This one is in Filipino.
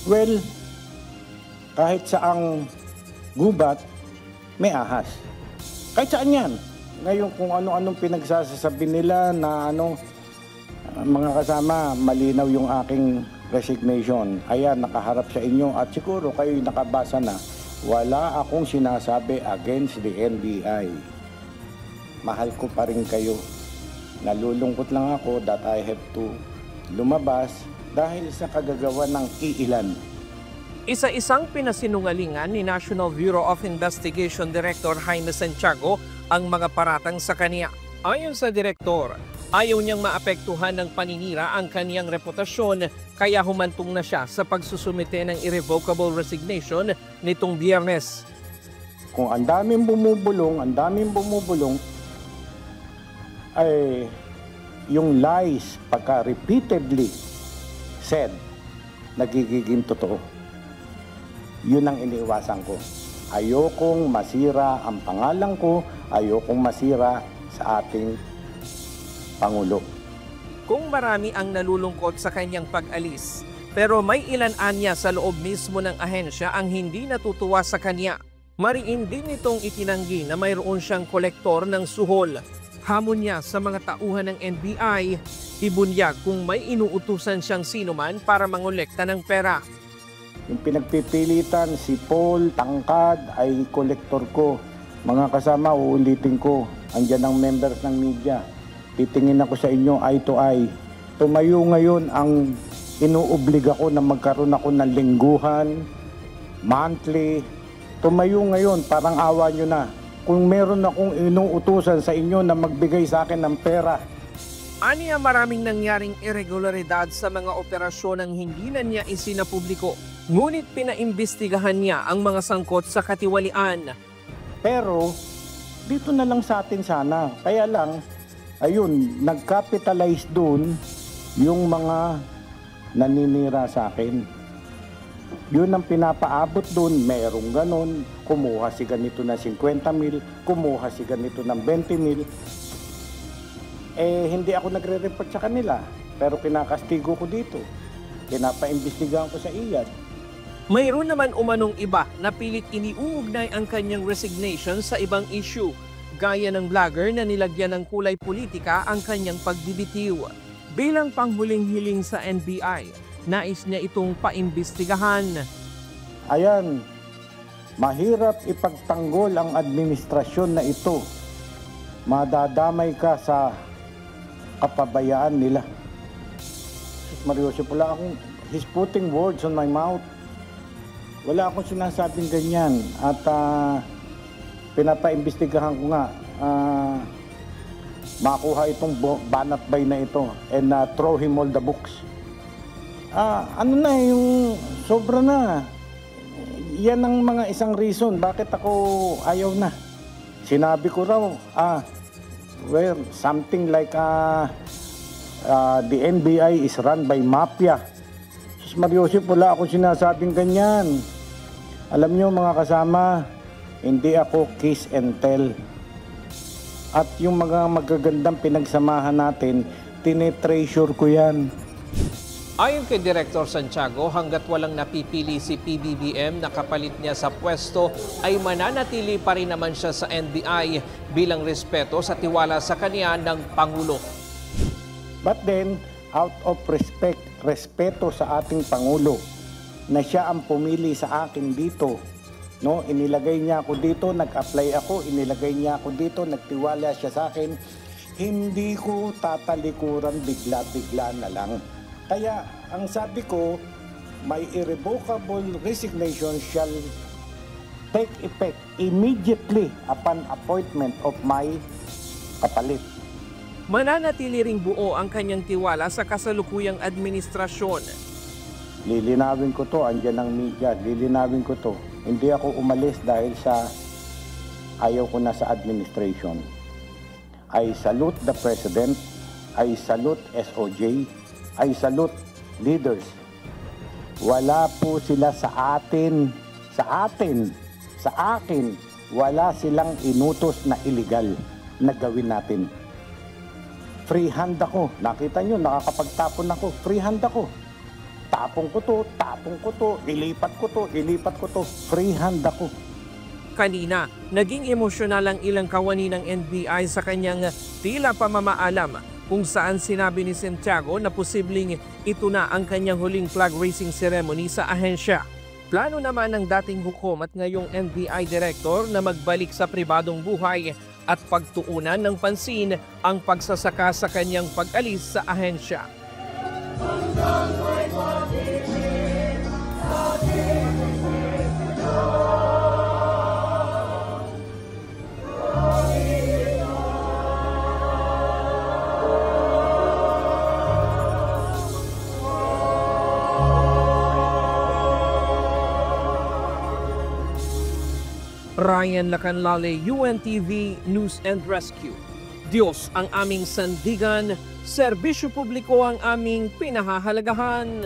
Well, kahit saang gubat, may ahas. Kahit saan yan. Ngayon kung ano-anong pinagsasabi nila na mga kasama, malinaw yung aking resignation. Ayan, nakaharap sa inyo at siguro kayo'y nakabasa na. Wala akong sinasabi against the NBI. Mahal ko pa rin kayo. Nalulungkot lang ako that I have to lumabas dahil sa kagagawa ng iilan. Isa-isang pinasinungalingan ni National Bureau of Investigation Director Jaime Santiago ang mga paratang sa kanya. Ayon sa direktor, ayaw niyang maapektuhan ng paninira ang kaniyang reputasyon kaya humantong na siya sa pagsusumite ng irrevocable resignation nitong Biyernes. Kung ang daming bumubulong, ay yung lies pagka repeatedly said, nagiging totoo. Yun ang iniiwasan ko. Ayokong masira ang pangalan ko, ayokong masira sa ating Pangulo. Kung marami ang nalulungkot sa kanyang pag-alis, pero may ilan anya sa loob mismo ng ahensya ang hindi natutuwa sa kanya. Mariin din itong itinanggi na mayroon siyang kolektor ng suhol. Hamon niya sa mga tauhan ng NBI, ibunyag kung may inuutusan siyang sinuman para mangolekta ng pera. Yung pinagpipilitan, si Paul Tangkad ay kolektor ko. Mga kasama, uulitin ko, andyan ang members ng media. Titingin ako sa inyo eye to eye. Tumayo ngayon ang inuobliga ko na magkaroon ako ng lingguhan, monthly. Tumayo ngayon, parang awa nyo na. Kung meron akong inuutusan sa inyo na magbigay sa akin ng pera. Aniya maraming nangyaring irregularidad sa mga operasyon ang hindi na niya isinapubliko. Ngunit pinaimbestigahan niya ang mga sangkot sa katiwalian. Pero dito na lang sa atin sana. Kaya lang, ayun, nag-capitalize dun yung mga naninira sa akin. Yun ang pinapaabot dun, merong ganon, kumuha si ganito na 50 mil, kumuha si ganito ng 20 mil. Hindi ako nagre-report sa kanila, pero kinakastigo ko dito. Pinapaimbestigahan ko sa IAD. Mayroon naman umanong iba na pilit iniuugnay ang kanyang resignation sa ibang issue, gaya ng vlogger na nilagyan ng kulay politika ang kanyang pagbibitiw. Bilang panghuling hiling sa NBI, nais niya itong paimbestigahan. Ayan, mahirap ipagtanggol ang administrasyon na ito. Madadamay ka sa kapabayaan nila. Mariosip, wala akong, he's putting words on my mouth. Wala akong sinasabing ganyan. At pinapaimbestigahan ko nga, makuha itong banat bay na ito and throw him all the books. Ano na yung sobra na. Yan ang mga isang reason bakit ako ayaw na. Sinabi ko raw, well, something like the NBI is run by mafia. Sus Mariosip, wala akong sinasabing ganyan. Alam nyo mga kasama, hindi ako kiss and tell. At yung mga magagandang pinagsamahan natin, tinetreasure ko yan. Ayon kay Director Santiago, hanggat walang napipili si PBBM na kapalit niya sa pwesto, ay mananatili pa rin naman siya sa NBI bilang respeto sa tiwala sa kanya ng Pangulo. But then, out of respect, respeto sa ating Pangulo, na siya ang pumili sa akin dito. No, inilagay niya ako dito, nag-apply ako, inilagay niya ako dito, nagtiwala siya sa akin. Hindi ko tatalikuran bigla-bigla na lang. Kaya ang sabi ko, my irrevocable resignation shall take effect immediately upon appointment of my kapalit. Mananatili ring buo ang kanyang tiwala sa kasalukuyang administrasyon. Lilinawin ko to, andyan ang media, lilinawin ko to. Hindi ako umalis dahil sa ayaw ko na sa administration. I salute the President, I salute SOJ, I salute leaders. Wala po sila sa atin, sa akin, wala silang inutos na illegal na gawin natin. Free hand ako. Nakita nyo, nakakapagtapon ako. Free hand ako. tapong ko to, ilipat ko to, freehand ako. Kanina, naging emosyonal ang ilang kawani ng NBI sa kanyang tila pamamaalam kung saan sinabi ni Santiago na posibleng ito na ang kanyang huling flag raising ceremony sa ahensya. Plano naman ng dating hukom at ngayong NBI Director na magbalik sa pribadong buhay at pagtuunan ng pansin ang pagsasaka sa kanyang pag-alis sa ahensya. Ryan Lacanlale, UNTV News and Rescue. Diyos ang aming sandigan, serbisyo publiko ang aming pinahahalagahan.